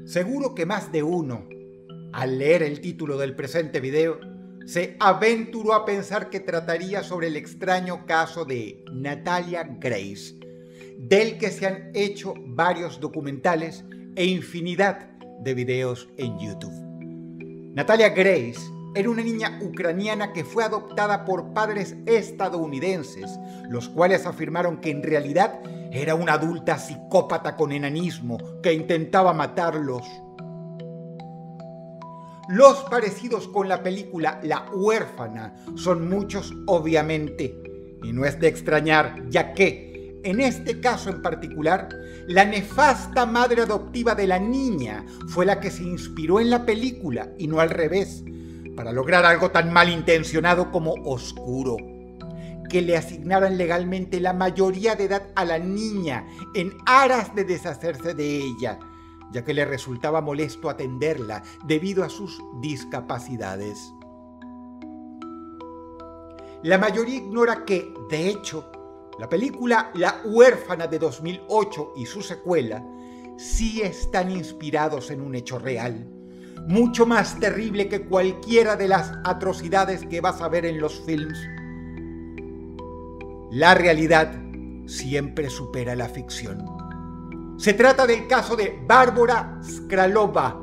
Seguro que más de uno, al leer el título del presente video, se aventuró a pensar que trataría sobre el extraño caso de Natalia Grace, del que se han hecho varios documentales e infinidad de videos en YouTube. Natalia Grace era una niña ucraniana que fue adoptada por padres estadounidenses, los cuales afirmaron que en realidad era una adulta psicópata con enanismo que intentaba matarlos. Los parecidos con la película La huérfana son muchos, obviamente, y no es de extrañar, ya que, en este caso en particular, la nefasta madre adoptiva de la niña fue la que se inspiró en la película y no al revés, para lograr algo tan malintencionado como oscuro: que le asignaran legalmente la mayoría de edad a la niña en aras de deshacerse de ella, ya que le resultaba molesto atenderla debido a sus discapacidades. La mayoría ignora que, de hecho, la película La huérfana de 2008 y su secuela sí están inspirados en un hecho real, mucho más terrible que cualquiera de las atrocidades que vas a ver en los films. La realidad siempre supera la ficción. Se trata del caso de Bárbara Skralova,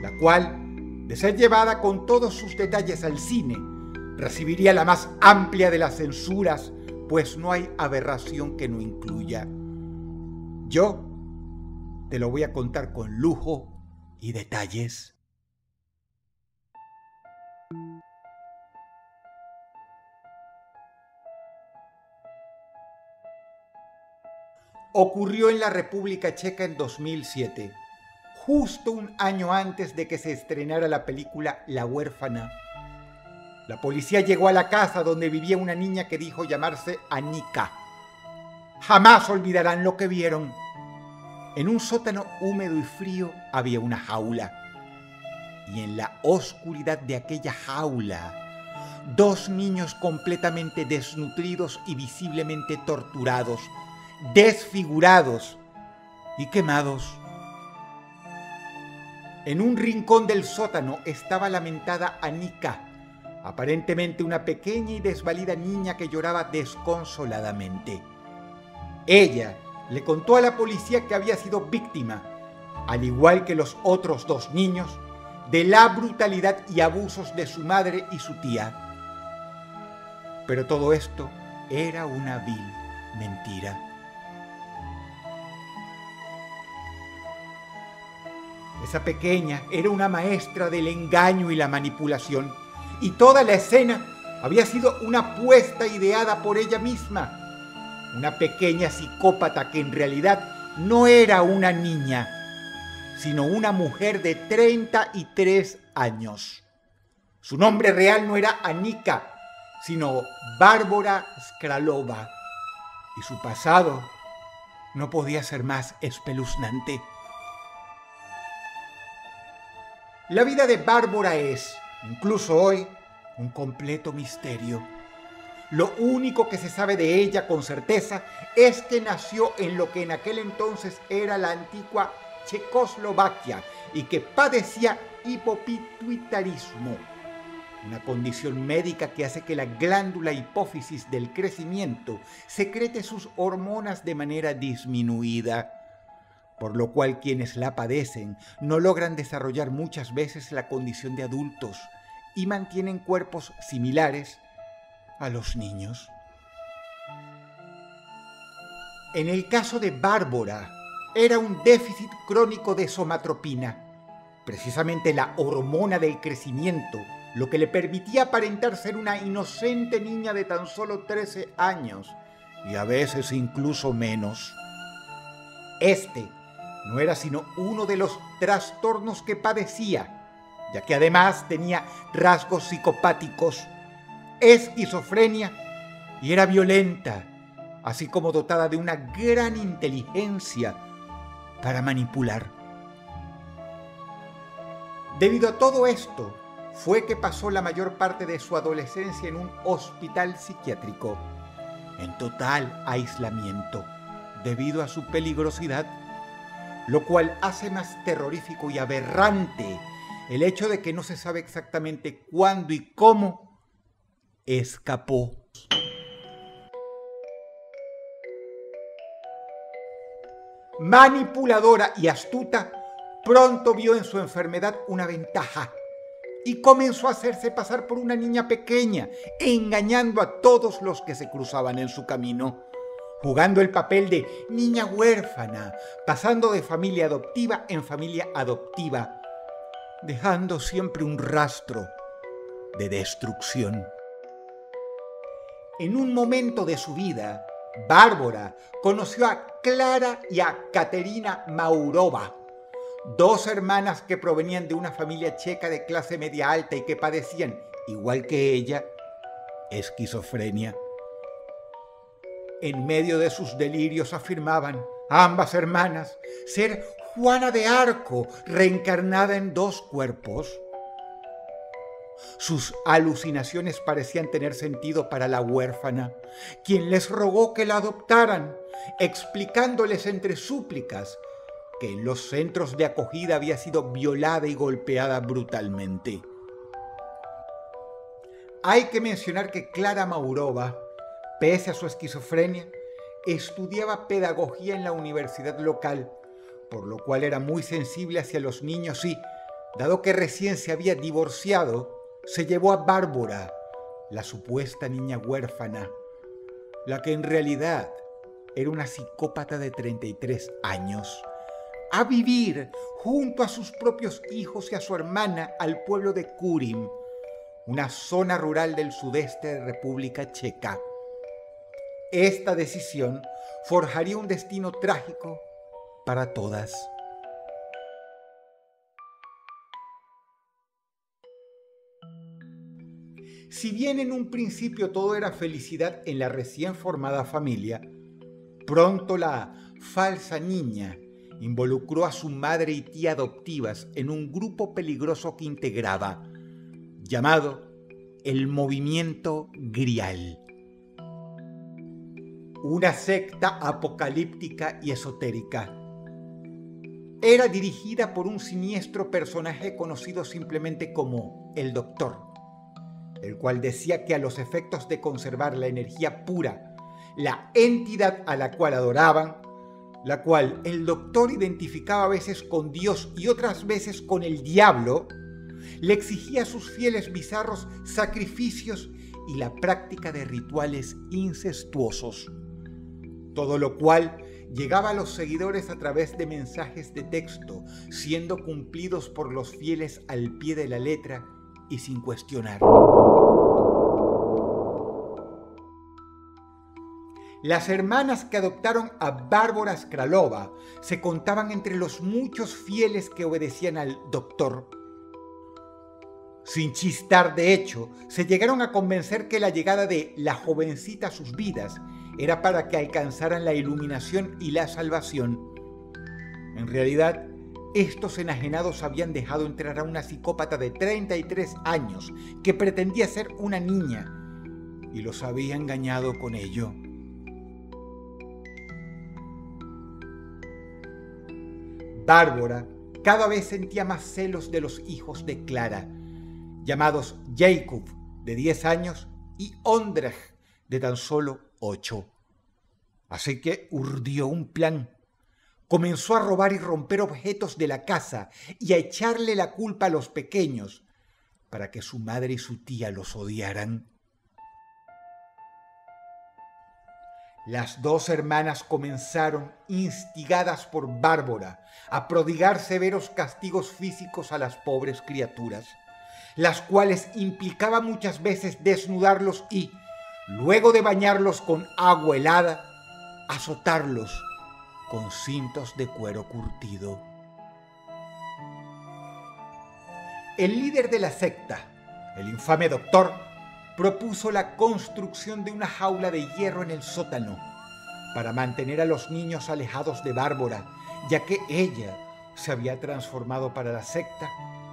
la cual, de ser llevada con todos sus detalles al cine, recibiría la más amplia de las censuras, pues no hay aberración que no incluya. Yo te lo voy a contar con lujo y detalles. Ocurrió en la República Checa en 2007, justo un año antes de que se estrenara la película La huérfana. La policía llegó a la casa donde vivía una niña que dijo llamarse Anika. Jamás olvidarán lo que vieron. En un sótano húmedo y frío había una jaula. Y en la oscuridad de aquella jaula, dos niños completamente desnutridos y visiblemente torturados, desfigurados y quemados. En un rincón del sótano estaba lamentada Anika, aparentemente una pequeña y desvalida niña que lloraba desconsoladamente. Ella le contó a la policía que había sido víctima, al igual que los otros dos niños, de la brutalidad y abusos de su madre y su tía. Pero todo esto era una vil mentira. Esa pequeña era una maestra del engaño y la manipulación, y toda la escena había sido una puesta ideada por ella misma. Una pequeña psicópata que en realidad no era una niña, sino una mujer de 33 años. Su nombre real no era Anika, sino Bárbara Skralova, y su pasado no podía ser más espeluznante. La vida de Bárbara es, incluso hoy, un completo misterio. Lo único que se sabe de ella con certeza es que nació en lo que en aquel entonces era la antigua Checoslovaquia y que padecía hipopituitarismo, una condición médica que hace que la glándula hipófisis del crecimiento secrete sus hormonas de manera disminuida, por lo cual quienes la padecen no logran desarrollar muchas veces la condición de adultos y mantienen cuerpos similares a los niños. En el caso de Bárbara, era un déficit crónico de somatropina, precisamente la hormona del crecimiento, lo que le permitía aparentar ser una inocente niña de tan solo 13 años, y a veces incluso menos. Este no era sino uno de los trastornos que padecía, ya que además tenía rasgos psicopáticos, esquizofrenia y era violenta, así como dotada de una gran inteligencia para manipular. Debido a todo esto, fue que pasó la mayor parte de su adolescencia en un hospital psiquiátrico, en total aislamiento, debido a su peligrosidad, lo cual hace más terrorífico y aberrante el hecho de que no se sabe exactamente cuándo y cómo escapó. Manipuladora y astuta, pronto vio en su enfermedad una ventaja y comenzó a hacerse pasar por una niña pequeña, engañando a todos los que se cruzaban en su camino, jugando el papel de niña huérfana, pasando de familia adoptiva en familia adoptiva, dejando siempre un rastro de destrucción. En un momento de su vida, Bárbara conoció a Klara y a Katerina Maurova, dos hermanas que provenían de una familia checa de clase media alta y que padecían, igual que ella, esquizofrenia. En medio de sus delirios afirmaban, ambas hermanas, ser Juana de Arco, reencarnada en dos cuerpos. Sus alucinaciones parecían tener sentido para la huérfana, quien les rogó que la adoptaran, explicándoles entre súplicas que en los centros de acogida había sido violada y golpeada brutalmente. Hay que mencionar que Klara Maurova, pese a su esquizofrenia, estudiaba pedagogía en la universidad local, por lo cual era muy sensible hacia los niños y, dado que recién se había divorciado, se llevó a Bárbara, la supuesta niña huérfana, la que en realidad era una psicópata de 33 años, a vivir junto a sus propios hijos y a su hermana al pueblo de Kurim, una zona rural del sudeste de República Checa. Esta decisión forjaría un destino trágico para todas. Si bien en un principio todo era felicidad en la recién formada familia, pronto la falsa niña involucró a su madre y tía adoptivas en un grupo peligroso que integraba, llamado el Movimiento Grial. Una secta apocalíptica y esotérica. Era dirigida por un siniestro personaje conocido simplemente como el Doctor, el cual decía que a los efectos de conservar la energía pura, la entidad a la cual adoraban, la cual el Doctor identificaba a veces con Dios y otras veces con el diablo, le exigía a sus fieles bizarros sacrificios y la práctica de rituales incestuosos. Todo lo cual llegaba a los seguidores a través de mensajes de texto, siendo cumplidos por los fieles al pie de la letra y sin cuestionar. Las hermanas que adoptaron a Bárbara Skralova se contaban entre los muchos fieles que obedecían al Doctor. Sin chistar, de hecho, se llegaron a convencer que la llegada de la jovencita a sus vidas era para que alcanzaran la iluminación y la salvación. En realidad, estos enajenados habían dejado entrar a una psicópata de 33 años que pretendía ser una niña y los había engañado con ello. Bárbara cada vez sentía más celos de los hijos de Klara, llamados Jacob, de 10 años, y Ondrej, de tan solo 8. Así que urdió un plan. Comenzó a robar y romper objetos de la casa y a echarle la culpa a los pequeños para que su madre y su tía los odiaran. Las dos hermanas comenzaron, instigadas por Bárbara, a prodigar severos castigos físicos a las pobres criaturas, las cuales implicaban muchas veces desnudarlos y, luego de bañarlos con agua helada, azotarlos con cintos de cuero curtido. El líder de la secta, el infame Doctor, propuso la construcción de una jaula de hierro en el sótano para mantener a los niños alejados de Bárbara, ya que ella se había transformado para la secta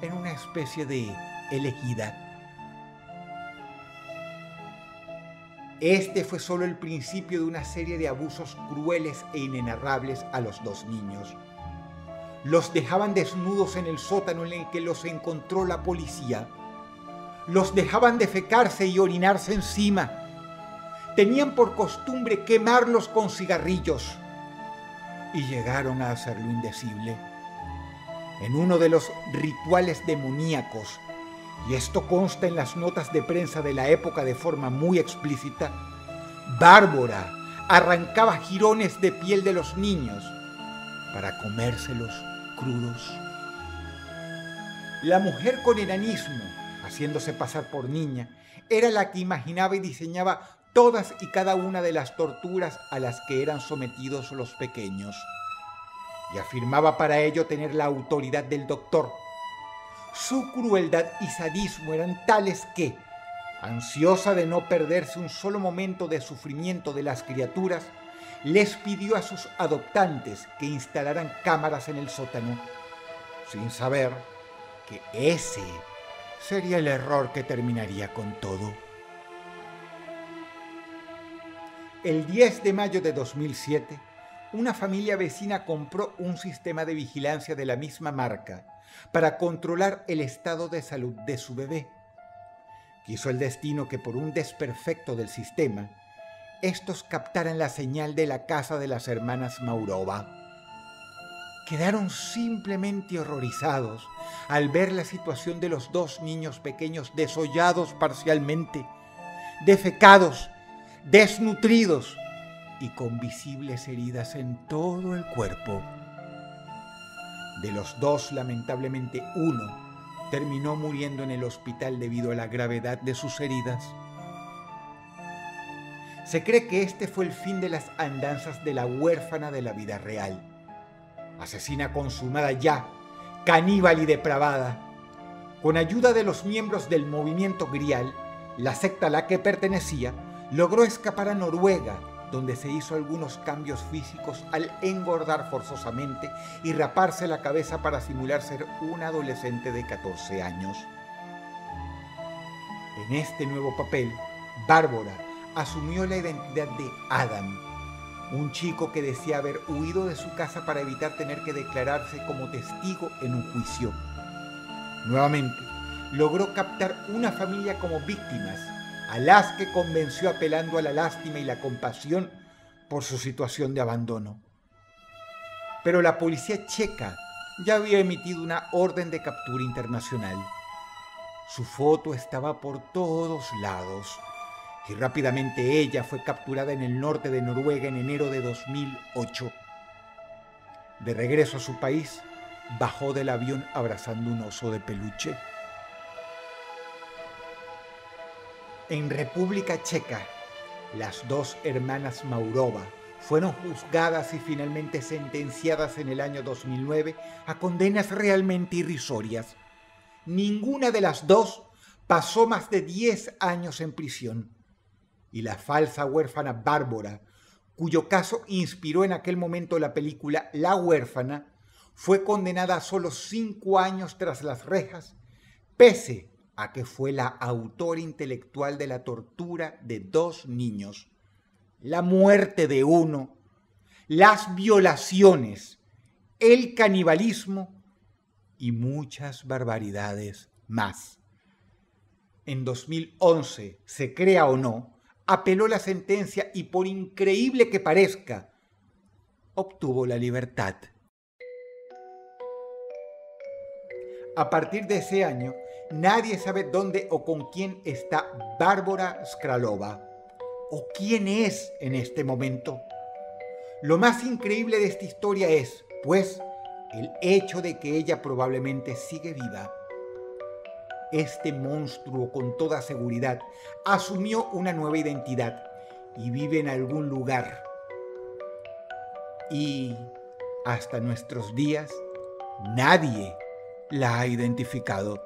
en una especie de elegida. Este fue solo el principio de una serie de abusos crueles e inenarrables a los dos niños. Los dejaban desnudos en el sótano en el que los encontró la policía. Los dejaban defecarse y orinarse encima. Tenían por costumbre quemarlos con cigarrillos. Y llegaron a hacerlo indecible. En uno de los rituales demoníacos, y esto consta en las notas de prensa de la época de forma muy explícita, Bárbara arrancaba jirones de piel de los niños para comérselos crudos. La mujer con enanismo, haciéndose pasar por niña, era la que imaginaba y diseñaba todas y cada una de las torturas a las que eran sometidos los pequeños, y afirmaba para ello tener la autoridad del doctor. Su crueldad y sadismo eran tales que, ansiosa de no perderse un solo momento de sufrimiento de las criaturas, les pidió a sus adoptantes que instalaran cámaras en el sótano, sin saber que ese sería el error que terminaría con todo. El 10 de mayo de 2007, una familia vecina compró un sistema de vigilancia de la misma marca para controlar el estado de salud de su bebé. Quiso el destino que por un desperfecto del sistema, estos captaran la señal de la casa de las hermanas Maurova. Quedaron simplemente horrorizados al ver la situación de los dos niños pequeños desollados parcialmente, defecados, desnutridos y con visibles heridas en todo el cuerpo. De los dos, lamentablemente uno terminó muriendo en el hospital debido a la gravedad de sus heridas. Se cree que este fue el fin de las andanzas de la huérfana de la vida real. Asesina consumada ya, caníbal y depravada. Con ayuda de los miembros del movimiento Grial, la secta a la que pertenecía, logró escapar a Noruega, donde se hizo algunos cambios físicos al engordar forzosamente y raparse la cabeza para simular ser una adolescente de 14 años. En este nuevo papel, Bárbara asumió la identidad de Adam, un chico que decía haber huido de su casa para evitar tener que declararse como testigo en un juicio. Nuevamente, logró captar una familia como víctimas, a las que convenció apelando a la lástima y la compasión por su situación de abandono. Pero la policía checa ya había emitido una orden de captura internacional. Su foto estaba por todos lados y rápidamente ella fue capturada en el norte de Noruega en enero de 2008. De regreso a su país, bajó del avión abrazando un oso de peluche. En República Checa, las dos hermanas Maurova fueron juzgadas y finalmente sentenciadas en el año 2009 a condenas realmente irrisorias. Ninguna de las dos pasó más de 10 años en prisión. Y la falsa huérfana Bárbara, cuyo caso inspiró en aquel momento la película La huérfana, fue condenada a solo 5 años tras las rejas, pese a que fue la autora intelectual de la tortura de 2 niños, la muerte de uno, las violaciones, el canibalismo y muchas barbaridades más. En 2011, se crea o no, apeló la sentencia y, por increíble que parezca, obtuvo la libertad. A partir de ese año, nadie sabe dónde o con quién está Bárbara Skralova o quién es en este momento. Lo más increíble de esta historia es, pues, el hecho de que ella probablemente sigue viva. Este monstruo, con toda seguridad, asumió una nueva identidad y vive en algún lugar. Y hasta nuestros días, nadie la ha identificado.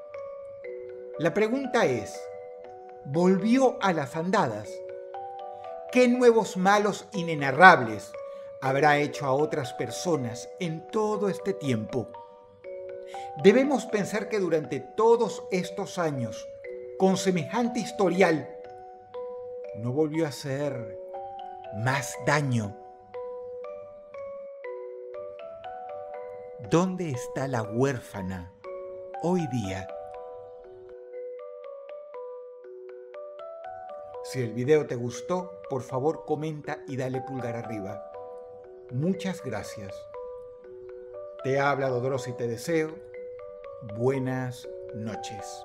La pregunta es, ¿volvió a las andadas? ¿Qué nuevos malos inenarrables habrá hecho a otras personas en todo este tiempo? Debemos pensar que durante todos estos años, con semejante historial, no volvió a hacer más daño. ¿Dónde está la huérfana hoy día? Si el video te gustó, por favor comenta y dale pulgar arriba. Muchas gracias. Te habla Dodros y te deseo buenas noches.